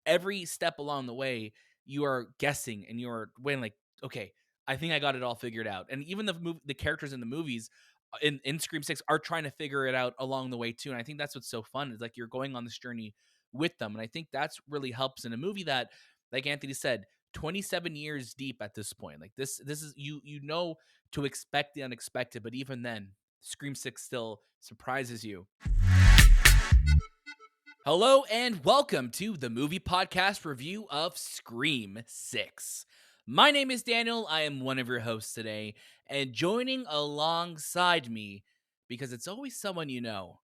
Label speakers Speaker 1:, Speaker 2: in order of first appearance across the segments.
Speaker 1: every step along the way, you are guessing and you're waiting like, okay, I think I got it all figured out. And even the characters in the movies in Scream 6 are trying to figure it out along the way too. And I think that's what's so fun is like you're going on this journey with them. And I think that's really helps in a movie that, like Anthony said, 27 years deep at this point. Like this is you know to expect the unexpected, but even then, Scream 6 still surprises you. Hello and welcome to the movie podcast review of Scream 6. My name is Daniel. I am one of your hosts today, and joining alongside me, because it's always someone you know,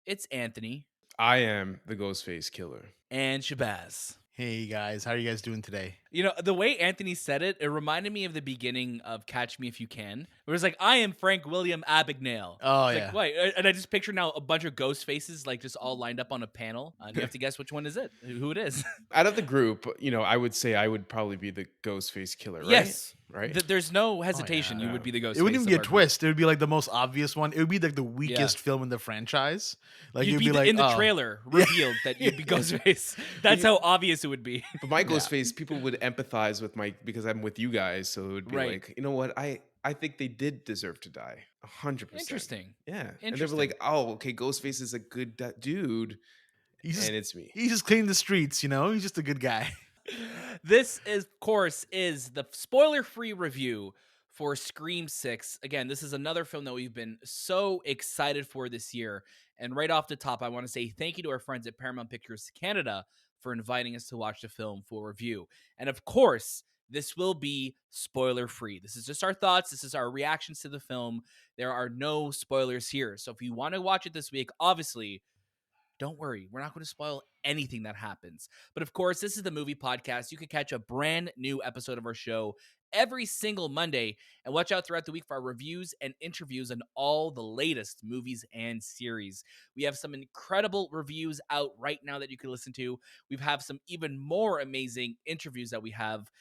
Speaker 1: it's Anthony.
Speaker 2: I am the Ghostface killer.
Speaker 1: And Shahbaz.
Speaker 3: Hey guys, how are you guys doing today?
Speaker 1: You know, the way Anthony said it, it reminded me of the beginning of Catch Me If You Can. It was like, I am Frank William Abagnale.
Speaker 3: Oh,
Speaker 1: It's
Speaker 3: yeah.
Speaker 1: like, wait, and I just picture now a bunch of ghost faces, like just all lined up on a panel. And you have to guess which one is it, who it is.
Speaker 2: Out of the group, I would say I would probably be the Ghostface killer, right?
Speaker 1: Yes.
Speaker 2: Right?
Speaker 1: There's no hesitation.
Speaker 3: yeah.
Speaker 1: You would be the ghost.
Speaker 3: It wouldn't even be a
Speaker 1: of our group.
Speaker 3: twist. It would be like the most obvious one. It would be like the weakest film in the franchise. Like
Speaker 1: You'd be
Speaker 3: like
Speaker 1: in the
Speaker 3: oh.
Speaker 1: trailer revealed that you'd be Ghostface. That's how obvious it would be.
Speaker 2: But my Ghostface, people would empathize with because I'm with you guys, so it would be like, you know what? I think they did deserve to die. 100%.
Speaker 1: Interesting.
Speaker 2: Yeah. And they were like, oh, okay, Ghostface is a good dude. And it's me.
Speaker 3: He's just cleaning the streets, you know? He's just a good guy.
Speaker 1: This is, of course, is the spoiler-free review for Scream 6. Again, this is another film that we've been so excited for this year. And right off the top, I want to say thank you to our friends at Paramount Pictures Canada for inviting us to watch the film for review. And of course, this will be spoiler-free. This is just our thoughts. This is our reactions to the film. There are no spoilers here. So if you want to watch it this week, obviously, don't worry, we're not going to spoil anything that happens. But of course, this is the movie podcast. You can catch a brand new episode of our show every single Monday, and watch out throughout the week for our reviews and interviews on all the latest movies and series. We have some incredible reviews out right now that you can listen to. We have some even more amazing interviews that we have.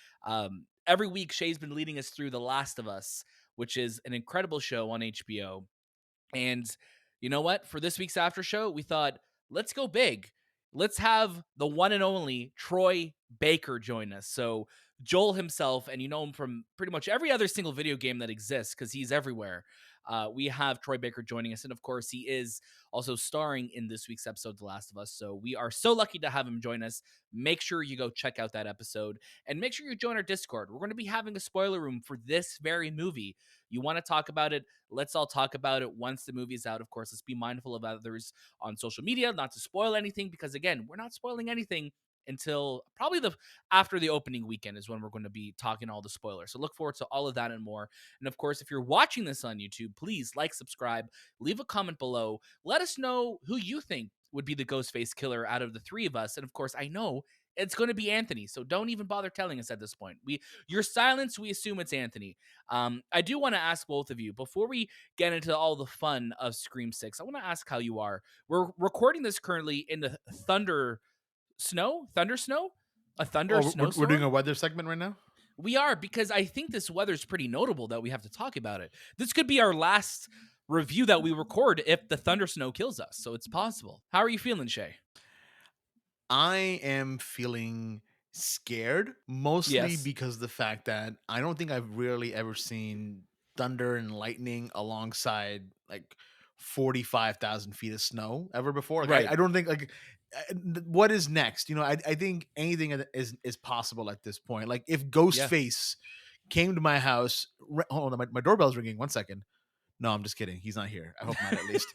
Speaker 1: Every week, Shay's been leading us through The Last of Us, which is an incredible show on HBO. And you know what? For this week's after show, we thought, let's go big. Let's have the one and only Troy Baker join us. So Joel himself, and you know him from pretty much every other single video game that exists because he's everywhere. We have Troy Baker joining us. And of course, he is also starring in this week's episode of The Last of Us. So we are so lucky to have him join us. Make sure you go check out that episode. And make sure you join our Discord. We're going to be having a spoiler room for this very movie. You want to talk about it? Let's all talk about it once the movie is out. Of course, let's be mindful of others on social media, not to spoil anything, because again, we're not spoiling anything until probably after the opening weekend is when we're going to be talking all the spoilers. So look forward to all of that and more. And of course, if you're watching this on YouTube, please like, subscribe, leave a comment below. Let us know who you think would be the Ghostface killer out of the three of us. And of course, I know it's going to be Anthony, so don't even bother telling us at this point. Your silence, we assume it's Anthony. I do want to ask both of you, before we get into all the fun of Scream 6, I want to ask how you are. We're recording this currently in the thunder snow? A thunder snow.
Speaker 3: We're doing a weather segment right now?
Speaker 1: We are, because I think this weather's pretty notable that we have to talk about it. This could be our last review that we record if the thunder snow kills us, so it's possible. How are you feeling, Shay?
Speaker 3: I am feeling scared, mostly because of the fact that I don't think I've really ever seen thunder and lightning alongside like 45,000 feet of snow ever before. Like,
Speaker 1: Right.
Speaker 3: I don't think what is next? You know, I think anything is possible at this point. Like if Ghostface came to my house, hold on, my doorbell's ringing. 1 second. No, I'm just kidding. He's not here. I hope not, at least.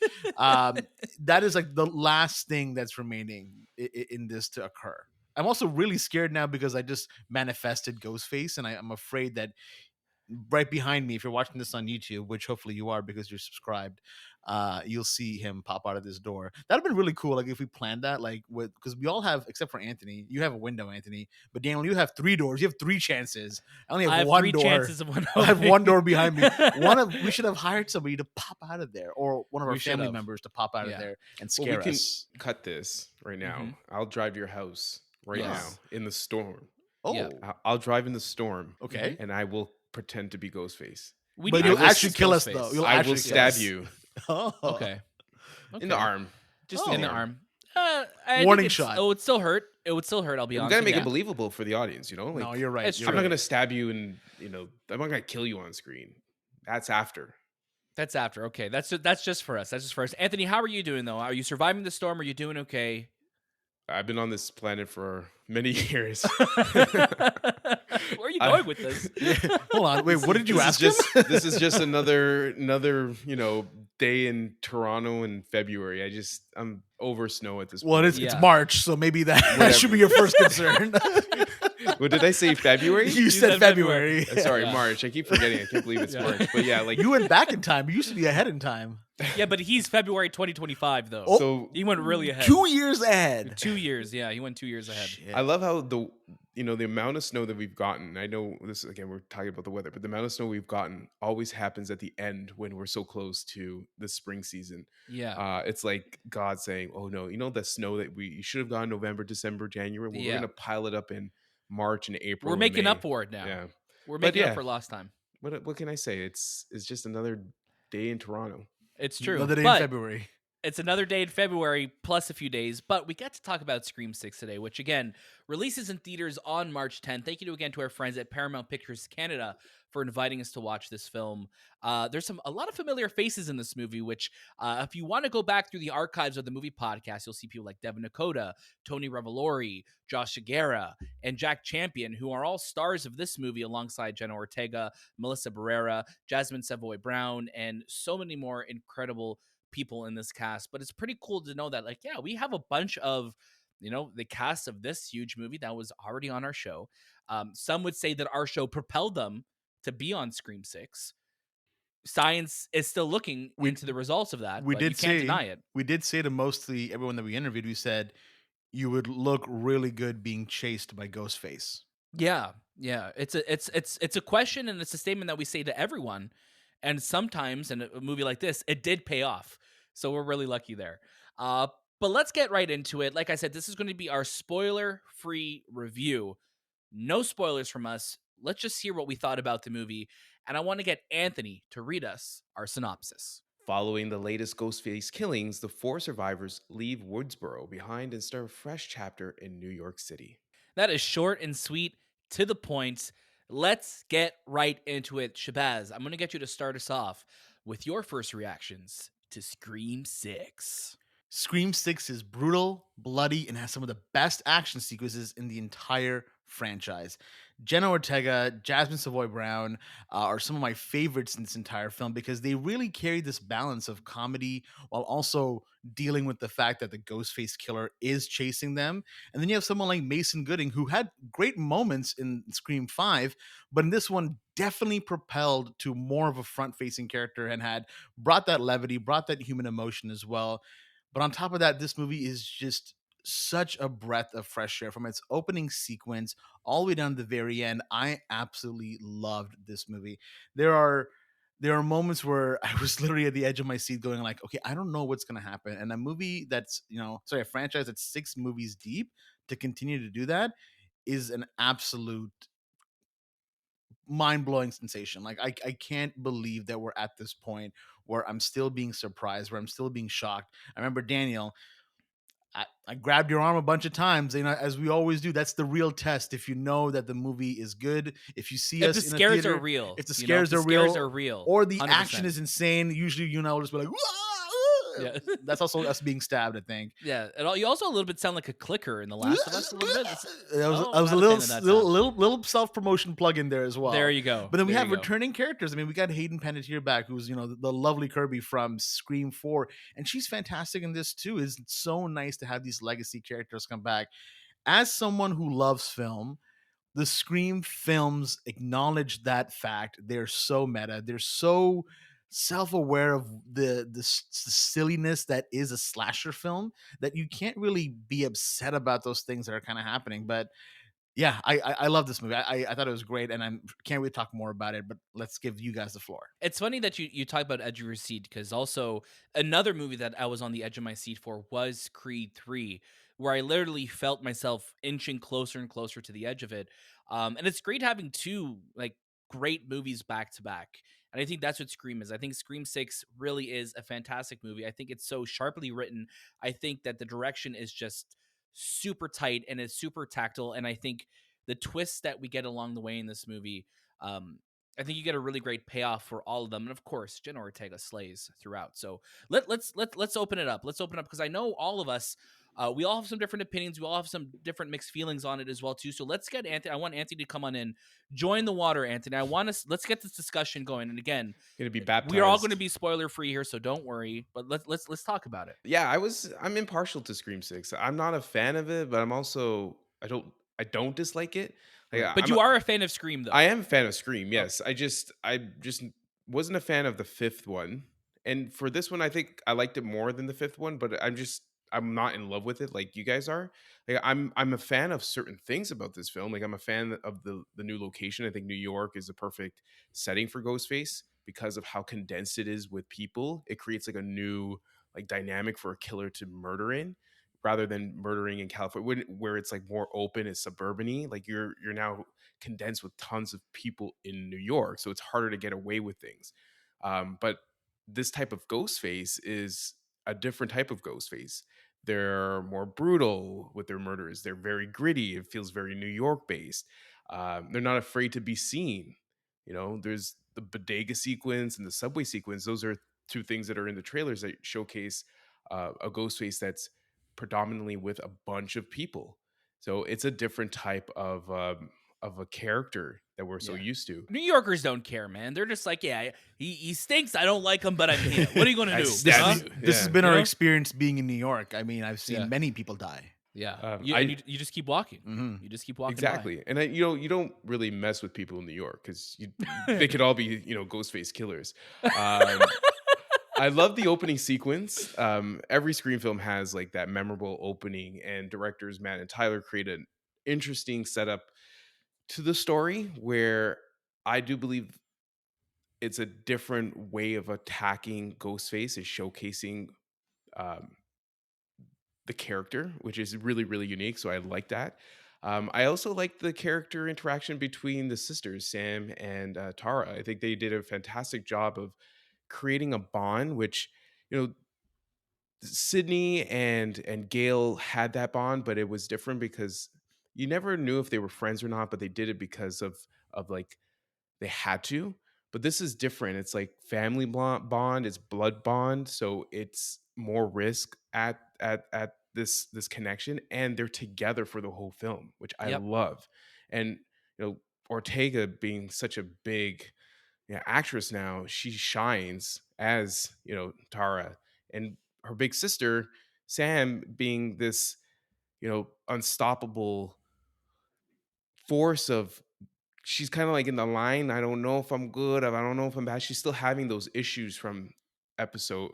Speaker 3: That is like the last thing that's remaining in this to occur. I'm also really scared now because I just manifested Ghostface, and I'm afraid that right behind me, if you're watching this on YouTube, which hopefully you are because you're subscribed, you'll see him pop out of this door. That'd have been really cool, like if we planned that, like because we all have, except for Anthony, you have a window, Anthony, but Daniel, you have 3 doors. You have 3 chances. I only have 1
Speaker 1: 3
Speaker 3: door.
Speaker 1: chances of one.
Speaker 3: I have 1 door behind me. We should have hired somebody to pop out of there, or one of our family members to pop out of there and scare
Speaker 2: we
Speaker 3: us.
Speaker 2: Can cut this right now. I'll drive your house right now in the storm.
Speaker 3: Oh,
Speaker 1: Yeah.
Speaker 2: I'll drive in the storm.
Speaker 3: Okay.
Speaker 2: And I will pretend to be Ghostface.
Speaker 3: But you'll actually kill us, though.
Speaker 2: I will stab you
Speaker 3: Oh.
Speaker 1: Okay.
Speaker 2: in the arm.
Speaker 1: Just in the arm.
Speaker 3: Warning shot.
Speaker 1: It would still hurt. It would still hurt. I'll be
Speaker 2: We
Speaker 1: honest.
Speaker 2: gotta make
Speaker 1: with
Speaker 2: it believable for the audience, you know. Like,
Speaker 3: no, you're right.
Speaker 1: It's
Speaker 3: You're
Speaker 2: I'm
Speaker 1: true.
Speaker 2: not
Speaker 3: right.
Speaker 2: gonna stab you, and I'm not gonna kill you on screen. That's after.
Speaker 1: That's after. Okay, that's just for us. That's just for us. Anthony, how are you doing though? Are you surviving the storm? Are you doing okay?
Speaker 2: I've been on this planet for many years.
Speaker 1: Where are you going with this?
Speaker 3: Hold on. Wait, what did you ask him?
Speaker 2: This is just another day in Toronto in February. I'm over snow at this point.
Speaker 3: Well, it's
Speaker 1: Yeah.
Speaker 3: March, so maybe that should be your first concern.
Speaker 2: What did I say? February?
Speaker 3: You said February.
Speaker 2: Sorry,
Speaker 1: Yeah.
Speaker 2: March. I keep forgetting. I can't believe it's
Speaker 1: Yeah.
Speaker 2: March. But yeah, like
Speaker 3: You went back in time. You used to be ahead in time.
Speaker 1: Yeah, but he's February 2025 though.
Speaker 3: Oh,
Speaker 2: so
Speaker 1: He went really ahead.
Speaker 3: 2 years ahead.
Speaker 1: 2 years. Yeah, he went 2 years ahead.
Speaker 3: Shit.
Speaker 2: I love how the amount of snow that we've gotten. I know this again, we're talking about the weather, but the amount of snow we've gotten always happens at the end when we're so close to the spring season.
Speaker 1: Yeah.
Speaker 2: It's like God saying, "Oh no, the snow that you should have gotten November, December, January. Well,
Speaker 1: Yeah.
Speaker 2: we're gonna pile it up in March and April.
Speaker 1: We're
Speaker 2: and
Speaker 1: making
Speaker 2: May."
Speaker 1: up for it now.
Speaker 2: Yeah.
Speaker 1: We're
Speaker 2: But
Speaker 1: making up
Speaker 2: yeah.
Speaker 1: for lost time.
Speaker 2: What can I say? It's just another day in Toronto.
Speaker 1: It's true.
Speaker 3: Another day in
Speaker 1: but
Speaker 3: February.
Speaker 1: it's another day in February plus a few days, but we get to talk about Scream 6 today, which again releases in theaters on March 10th. Thank you again to our friends at Paramount Pictures Canada for inviting us to watch this film. There's a lot of familiar faces in this movie, which if you want to go back through the archives of the movie podcast, you'll see people like Devyn Nekoda, Tony Revolori, Josh Segarra, and Jack Champion, who are all stars of this movie alongside Jenna Ortega, Melissa Barrera, Jasmin Savoy Brown, and so many more incredible people in this cast. But it's pretty cool to know that, like, yeah, we have a bunch of the cast of this huge movie that was already on our show. Some would say that our show propelled them to be on Scream 6. Science is still looking into the results of that.
Speaker 3: We
Speaker 1: but
Speaker 3: did
Speaker 1: you can't
Speaker 3: say
Speaker 1: deny it.
Speaker 3: We did say to mostly everyone that we interviewed, we said you would look really good being chased by Ghostface.
Speaker 1: Yeah. It's a question, and it's a statement that we say to everyone. And sometimes in a movie like this, it did pay off. So we're really lucky there. But let's get right into it. Like I said, this is going to be our spoiler-free review. No spoilers from us. Let's just hear what we thought about the movie. And I want to get Anthony to read us our synopsis.
Speaker 2: Following the latest Ghostface killings, the 4 survivors leave Woodsboro behind and start a fresh chapter in New York City.
Speaker 1: That is short and sweet, to the point. Let's get right into it. Shahbaz, I'm going to get you to start us off with your first reactions to Scream 6.
Speaker 3: Scream 6 is brutal, bloody, and has some of the best action sequences in the entire franchise. Jenna Ortega, Jasmin Savoy Brown are some of my favorites in this entire film because they really carry this balance of comedy while also dealing with the fact that the Ghostface killer is chasing them. And then you have someone like Mason Gooding, who had great moments in Scream 5, but in this one definitely propelled to more of a front-facing character and had brought that levity, brought that human emotion as well. But on top of that, this movie is just such a breath of fresh air from its opening sequence all the way down to the very end. I absolutely loved this movie. There are moments where I was literally at the edge of my seat going like, okay, I don't know what's going to happen. And a movie that's, a franchise that's 6 movies deep, to continue to do that is an absolute mind-blowing sensation. Like I can't believe that we're at this point where I'm still being surprised, where I'm still being shocked. I remember Daniel, I grabbed your arm a bunch of times, as we always do. That's the real test. If you know that the movie is good, if you see us,
Speaker 1: the
Speaker 3: in a
Speaker 1: scares
Speaker 3: theater,
Speaker 1: are real,
Speaker 3: if the scares are real, or the
Speaker 1: 100%.
Speaker 3: action is insane, usually you and I will just be like,
Speaker 1: Yeah.
Speaker 3: That's also us being stabbed, I think.
Speaker 1: Yeah, and you also a little bit sound like a clicker in The Last of Us. A little bit.
Speaker 3: I was
Speaker 1: I'm
Speaker 3: a
Speaker 1: not a fan of that
Speaker 3: little self-promotion plug in there as well.
Speaker 1: There you go.
Speaker 3: But then we
Speaker 1: There
Speaker 3: have
Speaker 1: you go.
Speaker 3: returning characters. I mean, we got Hayden Panettiere back, who's the lovely Kirby from Scream 4, and she's fantastic in this too. It's so nice to have these legacy characters come back. As someone who loves film, the Scream films acknowledge that fact. They're so meta. They're so self-aware of the silliness that is a slasher film that you can't really be upset about those things that are kind of happening. But yeah, I love this movie. I thought it was great, and I can't wait to talk more about it. But let's give you guys the floor.
Speaker 1: It's funny that you talk about edge of your seat, because also another movie that I was on the edge of my seat for was Creed 3, where I literally felt myself inching closer and closer to the edge of it. And it's great having two like great movies back to back. And I think that's what Scream is. I think Scream 6 really is a fantastic movie. I think it's so sharply written. I think that the direction is just super tight and is super tactile. And I think the twists that we get along the way in this movie, I think you get a really great payoff for all of them. And of course, Jenna Ortega slays throughout. So let's open it up. Let's open it up because I know all of us, we all have some different opinions. We all have some different mixed feelings on it as well too. So let's get Anthony. I want Anthony to come on in, join the water. Anthony, let's get this discussion going. And again,
Speaker 2: Gonna be baptized.
Speaker 1: we are all going to be spoiler free here, so don't worry. But let's talk about it.
Speaker 2: Yeah, I'm impartial to Scream 6. I'm not a fan of it, but I don't dislike it. Like,
Speaker 1: But you are a fan of Scream, though.
Speaker 2: I am a fan of Scream. Yes, I just wasn't a fan of the fifth one, and for this one, I think I liked it more than the fifth one. But I'm not in love with it like you guys are. Like, I'm a fan of certain things about this film. Like, I'm a fan of the new location. I think New York is the perfect setting for Ghostface because of how condensed it is with people. It creates like a new like dynamic for a killer to murder in, rather than murdering in California, where it's like more open, it's suburban-y. Like, you're now condensed with tons of people in New York, so it's harder to get away with things. But this type of Ghostface is a different type of Ghostface. They're more brutal with their murders. They're very gritty. It feels very New York based. They're not afraid to be seen. There's the bodega sequence and the subway sequence. Those are two things that are in the trailers that showcase a Ghostface that's predominantly with a bunch of people. So it's a different type of a character that we're so used to.
Speaker 1: New Yorkers don't care, man. They're just like, yeah, he stinks. I don't like him, but I'm here. What are you going to do?
Speaker 3: This has been our experience being in New York. I mean, I've seen many people die.
Speaker 1: Yeah, you just keep walking.
Speaker 3: Mm-hmm.
Speaker 1: You just keep walking.
Speaker 2: Exactly,
Speaker 1: by.
Speaker 2: and you don't really mess with people in New York because they could all be Ghostface killers. I love the opening sequence. Every Scream film has like that memorable opening, and directors Matt and Tyler create an interesting setup to the story where I do believe it's a different way of attacking Ghostface, is showcasing um, the character, which is really, really unique. So I like that. I also like the character interaction between the sisters, Sam and Tara. I think they did a fantastic job of creating a bond, which, Sydney and Gail had that bond, but it was different because you never knew if they were friends or not, but they did it because of like they had to. But this is different. It's like family bond, it's blood bond, so it's more risk at this connection, and they're together for the whole film, which I love. And Ortega being such a big actress now, she shines as Tara, and her big sister Sam being this unstoppable force of, she's kind of like in the line, I don't know if I'm good, I don't know if I'm bad. She's still having those issues from episode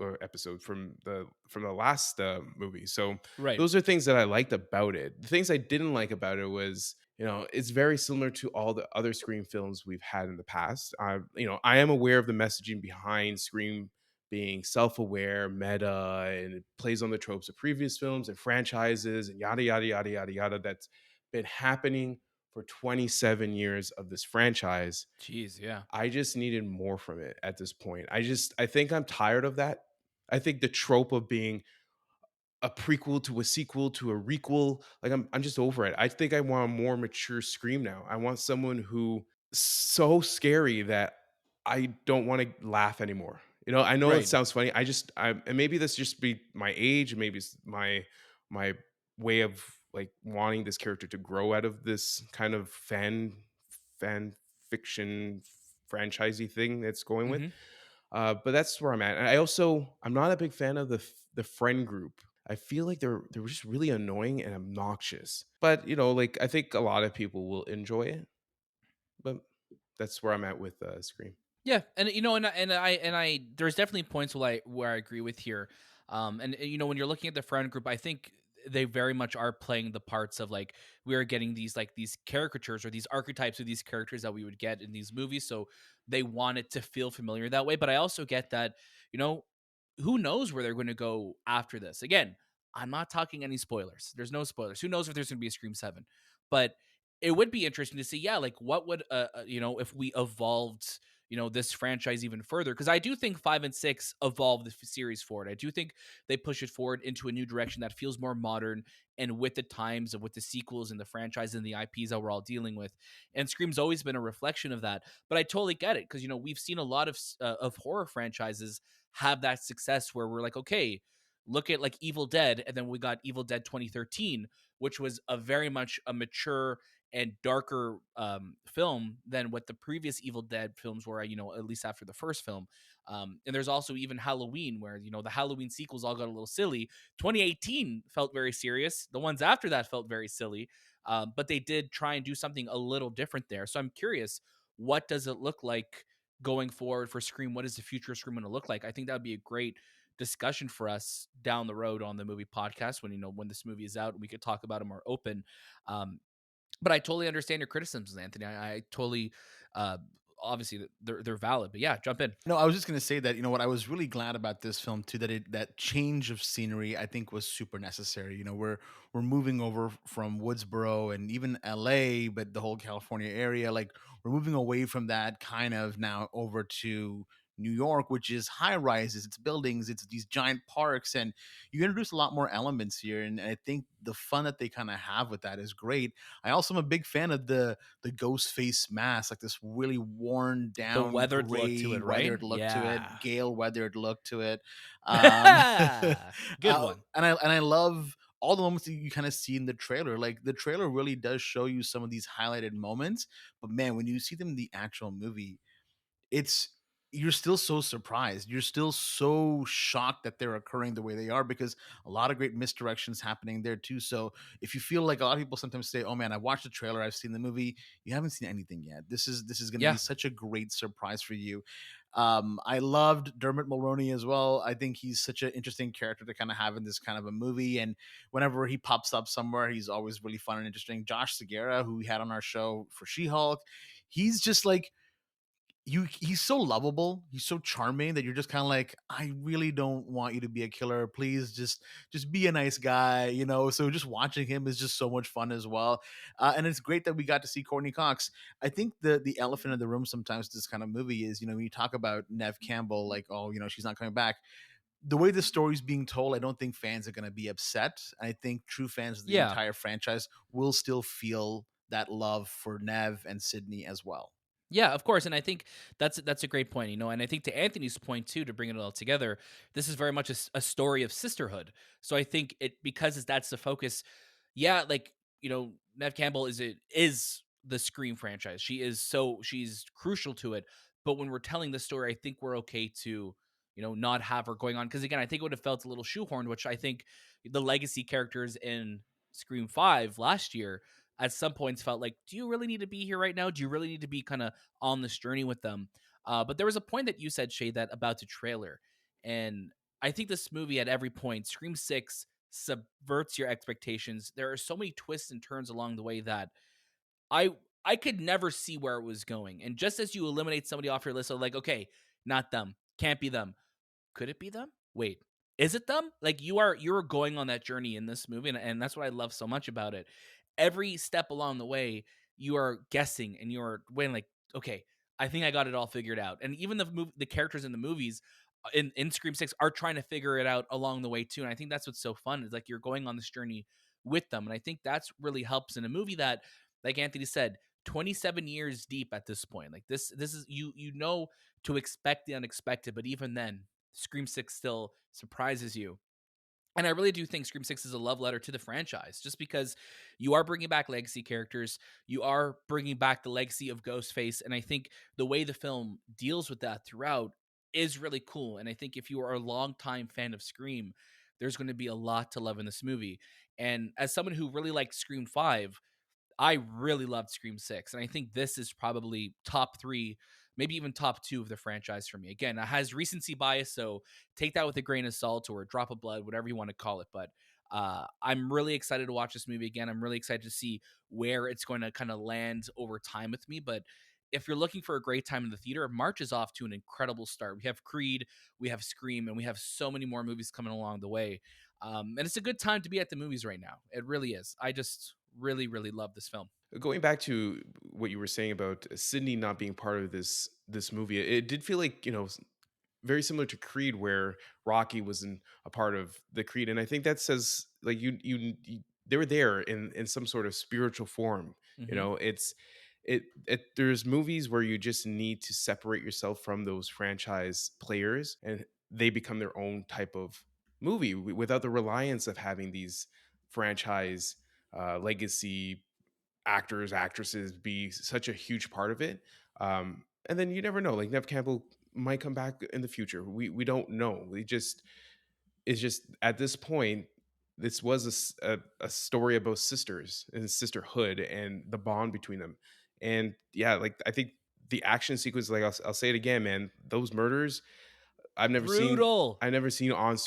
Speaker 2: from the last movie. So those are things that I liked about it. The things I didn't like about it was, it's very similar to all the other Scream films we've had in the past. I am aware of the messaging behind Scream being self-aware, meta, and it plays on the tropes of previous films and franchises and yada yada yada yada yada. That's been happening for 27 years of this franchise.
Speaker 1: Jeez, yeah. I
Speaker 2: just needed more from it at this point. I think I'm tired of that. I think the trope of being a prequel to a sequel to a requel, like I'm just over it. I think I want a more mature Scream now. I want someone who so scary that I don't want to laugh anymore. I know it sounds funny. And maybe this just be my age, maybe it's my way of like wanting this character to grow out of this kind of fan fiction franchisey thing that's going with. But that's where I'm at. And I'm not a big fan of the friend group. I feel like they're just really annoying and obnoxious. But like I think a lot of people will enjoy it. But that's where I'm at with Scream.
Speaker 1: Yeah, and I there's definitely points where I agree with here. And when you're looking at the friend group, I think they very much are playing the parts of like we are getting these caricatures or these archetypes of these characters that we would get in these movies. So they want it to feel familiar that way. But I also get that, who knows where they're going to go after this. Again, I'm not talking any spoilers. There's no spoilers. Who knows if there's going to be a Scream 7. But it would be interesting to see, yeah, like what would if we evolved, this franchise even further, because I do think 5 and 6 evolve the series forward. I do think they push it forward into a new direction that feels more modern and with the times of with the sequels and the franchise and the IPs that we're all dealing with. And Scream's always been a reflection of that. But I totally get it, because we've seen a lot of horror franchises have that success where we're like, okay, look at like Evil Dead, and then we got Evil Dead 2013, which was a very much a mature and darker film than what the previous Evil Dead films were, at least after the first film. And there's also even Halloween, where, the Halloween sequels all got a little silly. 2018 felt very serious. The ones after that felt very silly. But they did try and do something a little different there. So I'm curious, what does it look like going forward for Scream? What is the future of Scream going to look like? I think that would be a great discussion for us down the road on the movie podcast when when this movie is out and we could talk about it more open. But I totally understand your criticisms, Anthony. I totally, uh, obviously they're valid. But yeah, jump in.
Speaker 3: No, I was just gonna say that what I was really glad about this film too, that change of scenery I think was super necessary. We're moving over from Woodsboro and even LA, but the whole California area, like we're moving away from that kind of now over to New York, which is high rises, it's buildings, it's these giant parks, and you introduce a lot more elements here. And I think the fun that they kind of have with that is great. I also am a big fan of the Ghostface mask, like this really worn
Speaker 1: The
Speaker 3: down,
Speaker 1: weathered look to
Speaker 3: gray,
Speaker 1: it, right?
Speaker 3: weathered look to it,
Speaker 1: Yeah.
Speaker 3: gale weathered look to it. Um,
Speaker 1: Good one.
Speaker 3: and I love all the moments that you kind of see in the trailer. Like the trailer really does show you some of these highlighted moments, but man, when you see them in the actual movie, it's you're still so surprised. You're still so shocked that they're occurring the way they are, because a lot of great misdirections happening there too. So if you feel like a lot of people sometimes say, "Oh man, I watched the trailer, I've seen the movie," you haven't seen anything yet. This is going to be
Speaker 1: Yeah.
Speaker 3: such a great surprise for you. I loved Dermot Mulroney as well. I think he's such an interesting character to kind of have in this kind of a movie. And whenever he pops up somewhere, he's always really fun and interesting. Josh Segarra, who we had on our show for She-Hulk, he's just like he's so lovable, he's so charming that you're just kind of like, I really don't want you to be a killer, please just be a nice guy. So just watching him is just so much fun as well. And it's great that we got to see Courteney Cox. I think the elephant in the room sometimes this kind of movie is, when you talk about Nev Campbell, like, oh, she's not coming back, the way the story's being told, I don't think fans are going to be upset. I think true fans of the
Speaker 1: Yeah.
Speaker 3: entire franchise will still feel that love for Nev and Sydney as well.
Speaker 1: Yeah, of course, and I think that's a great point, and I think to Anthony's point too, to bring it all together, this is very much a story of sisterhood. So I think that's the focus. Yeah, like Nev Campbell is the Scream franchise. She's crucial to it. But when we're telling the story, I think we're okay to not have her going on, because again, I think it would have felt a little shoehorned, which I think the legacy characters in Scream 5 last year at some points felt like, do you really need to be here right now? Do you really need to be kind of on this journey with them? But there was a point that you said, Shay, that about the trailer. And I think this movie at every point, Scream 6 subverts your expectations. There are so many twists and turns along the way that I I could never see where it was going. And just as you eliminate somebody off your list, of like, okay, not them, can't be them. Could it be them? Wait, is it them? Like you're going on that journey in this movie, and that's what I love so much about it. Every step along the way, you are guessing and you're waiting. Like, okay, I think I got it all figured out. And even the characters in the movies in Scream 6 are trying to figure it out along the way too. And I think that's what's so fun is like you're going on this journey with them. And I think that's really helps in a movie that, like Anthony said, 27 years deep at this point. Like this is you know to expect the unexpected, but even then Scream 6 still surprises you. And I really do think Scream 6 is a love letter to the franchise, just because you are bringing back legacy characters. You are bringing back the legacy of Ghostface. And I think the way the film deals with that throughout is really cool. And I think if you are a longtime fan of Scream, there's going to be a lot to love in this movie. And as someone who really liked Scream 5, I really loved Scream 6, and I think this is probably top 3, maybe even top 2 of the franchise for me. Again, it has recency bias, so take that with a grain of salt or a drop of blood, whatever you want to call it. But I'm really excited to watch this movie again. I'm really excited to see where it's going to kind of land over time with me. But if you're looking for a great time in the theater, March is off to an incredible start. We have Creed, we have Scream, and we have so many more movies coming along the way. And it's a good time to be at the movies right now. It really is. I just Really, really love this film.
Speaker 2: Going back to what you were saying about Sydney not being part of this movie, it did feel like, very similar to Creed, where Rocky wasn't a part of the Creed, and I think that says like you they were there in some sort of spiritual form.
Speaker 1: Hmm.
Speaker 2: There's movies where you just need to separate yourself from those franchise players, and they become their own type of movie without the reliance of having these franchise legacy actors, actresses be such a huge part of it. And then you never know. Like Nev Campbell might come back in the future. We don't know. We just it's just at this point, this was a story about sisters and sisterhood and the bond between them. And yeah, like I think the action sequence, like I'll say it again, man. Those murders, I've never seen.
Speaker 1: Brutal.
Speaker 2: I've never seen on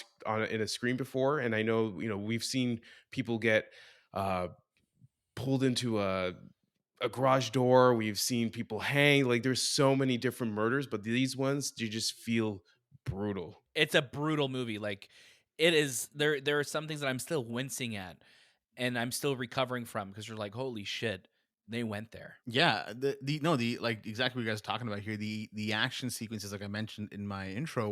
Speaker 2: in a screen before, and I know we've seen people get uh, pulled into a garage door. We've seen people hang. Like there's so many different murders, but these ones you just feel brutal.
Speaker 1: It's a brutal movie. Like it is. There are some things that I'm still wincing at, and I'm still recovering from because you're like, holy shit, they went there.
Speaker 3: Yeah, the like exactly what you guys are talking about here. The action sequences, like I mentioned in my intro,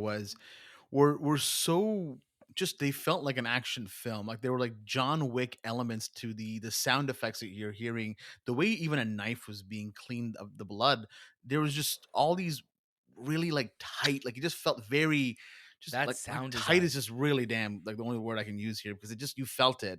Speaker 3: were so just they felt like an action film. Like they were like John Wick elements to the sound effects that you're hearing, the way even a knife was being cleaned of the blood. There was just all these really like tight, like it just felt very just
Speaker 1: That
Speaker 3: like
Speaker 1: sound
Speaker 3: tight
Speaker 1: design.
Speaker 3: is just really damn like the only word I can use here because it just you felt it,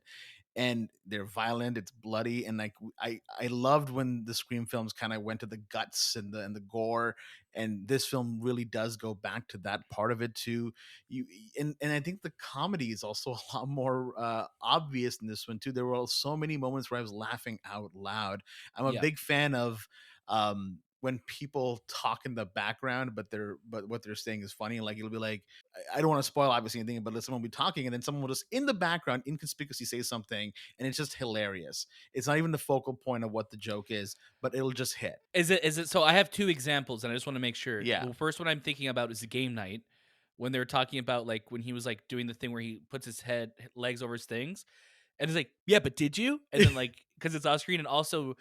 Speaker 3: and they're violent, it's bloody, and like I loved when the Scream films kind of went to the guts and the gore, and this film really does go back to that part of it too. You and I think the comedy is also a lot more obvious in this one too. There were so many moments where I was laughing out loud. I'm a
Speaker 1: Yeah.
Speaker 3: big fan of when people talk in the background, but what they're saying is funny. Like it'll be like I don't want to spoil obviously anything, but someone will be talking and then someone will just in the background inconspicuously say something, and it's just hilarious. It's not even the focal point of what the joke is, but it'll just hit.
Speaker 1: Is it so I have two examples and I just want to make sure.
Speaker 3: Yeah.
Speaker 1: Well, first one I'm thinking about is the game night when they're talking about like when he was like doing the thing where he puts his legs over his things and it's like, "Yeah, but did you?" And then like cuz it's off screen, and also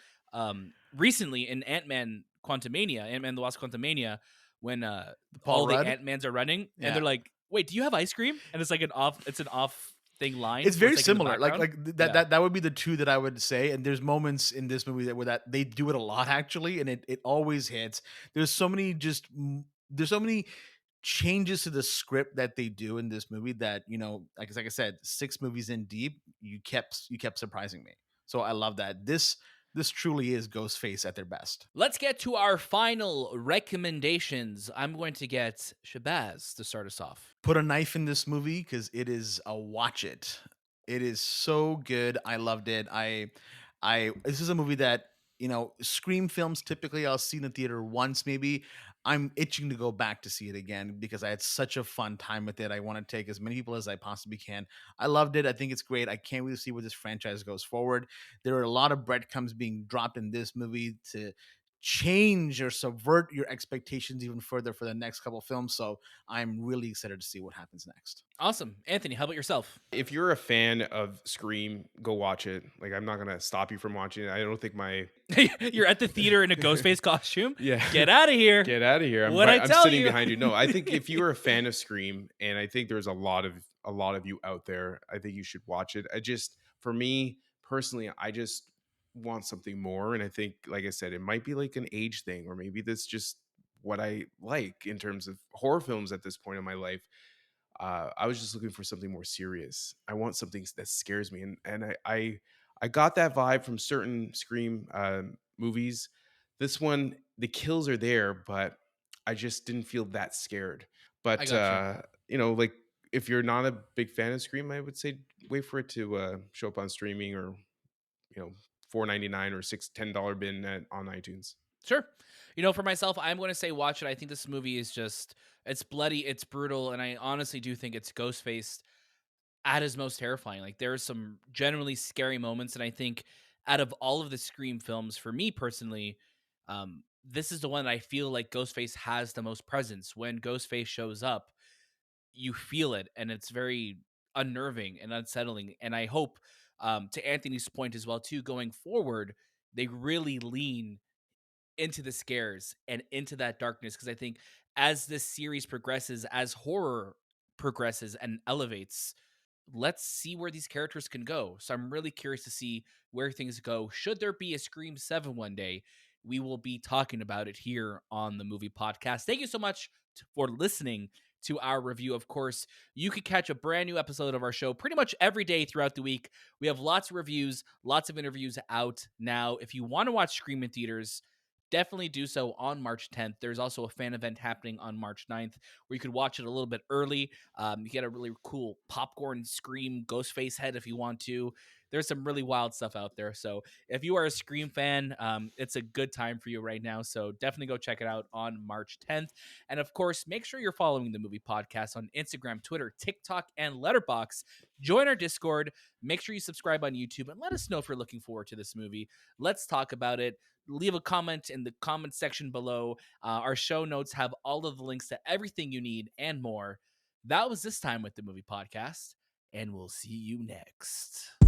Speaker 1: recently in Ant-Man the Wasp Quantumania when
Speaker 3: Paul
Speaker 1: all the
Speaker 3: Rudd.
Speaker 1: Ant-Mans are running and
Speaker 3: Yeah.
Speaker 1: they're like, "Wait, do you have ice cream?" And it's like an off thing line
Speaker 3: It's
Speaker 1: where
Speaker 3: very
Speaker 1: it's like in the
Speaker 3: similar.
Speaker 1: background.
Speaker 3: That
Speaker 1: Yeah.
Speaker 3: that would be the two that I would say. And there's moments in this movie that where that they do it a lot actually, and it always hits. There's so many there's so many changes to the script that they do in this movie that like I said, 6 movies in deep, you kept surprising me. So I love that this truly is Ghostface at their best.
Speaker 1: Let's get to our final recommendations. I'm going to get Shahbaz to start us off.
Speaker 3: Put a knife in this movie because it is a watch it. It is so good. I loved it. I this is a movie that Scream films typically I'll see in the theater once maybe. I'm itching to go back to see it again because I had such a fun time with it. I want to take as many people as I possibly can. I loved it. I think it's great. I can't wait to see where this franchise goes forward. There are a lot of breadcrumbs being dropped in this movie to change or subvert your expectations even further for the next couple films. So I'm really excited to see what happens next.
Speaker 1: Awesome. Anthony, how about yourself?
Speaker 2: If you're a fan of Scream, go watch it. Like I'm not gonna stop you from watching it. I don't think my
Speaker 1: You're at the theater in a Ghostface costume?
Speaker 2: yeah.
Speaker 1: Get out of here.
Speaker 2: Get out of here.
Speaker 1: What'd I
Speaker 2: I'm
Speaker 1: tell
Speaker 2: sitting
Speaker 1: you?
Speaker 2: behind you. No, I think if you're a fan of Scream, and I think there's a lot of you out there, I think you should watch it. For me personally, I just want something more. And I think, like I said, it might be like an age thing, or maybe that's just what I like in terms of horror films at this point in my life. I was just looking for something more serious. I want something that scares me, and I got that vibe from certain Scream movies. This one, the kills are there, but I just didn't feel that scared.
Speaker 1: I
Speaker 2: But
Speaker 1: got you.
Speaker 2: like if you're not a big fan of Scream, I would say wait for it to show up on streaming, or you know, $4.99 or $10 bin on iTunes.
Speaker 1: Sure. For myself, I'm going to say watch it. I think this movie is just, it's bloody, it's brutal, and I honestly do think it's Ghostface at his most terrifying. Like, there's some generally scary moments, and I think out of all of the Scream films, for me personally, this is the one that I feel like Ghostface has the most presence. When Ghostface shows up, you feel it, and it's very unnerving and unsettling. And I hope To Anthony's point as well, too, going forward, they really lean into the scares and into that darkness, because I think as this series progresses, as horror progresses and elevates, let's see where these characters can go. So I'm really curious to see where things go. Should there be a Scream 7 one day, we will be talking about it here on the Movie Podcast. Thank you so much for listening to our review. Of course, you could catch a brand new episode of our show pretty much every day throughout the week. We have lots of reviews, lots of interviews out now. If you want to watch Scream in theaters, definitely do so on March 10th. There's also a fan event happening on March 9th where you could watch it a little bit early. You get a really cool popcorn Scream Ghostface head if you want to. There's some really wild stuff out there. So if you are a Scream fan, it's a good time for you right now. So definitely go check it out on March 10th. And of course, make sure you're following the Movie Podcast on Instagram, Twitter, TikTok, and Letterboxd. Join our Discord. Make sure you subscribe on YouTube and let us know if you're looking forward to this movie. Let's talk about it. Leave a comment in the comment section below. Our show notes have all of the links to everything you need and more. That was this time with the Movie Podcast, and we'll see you next.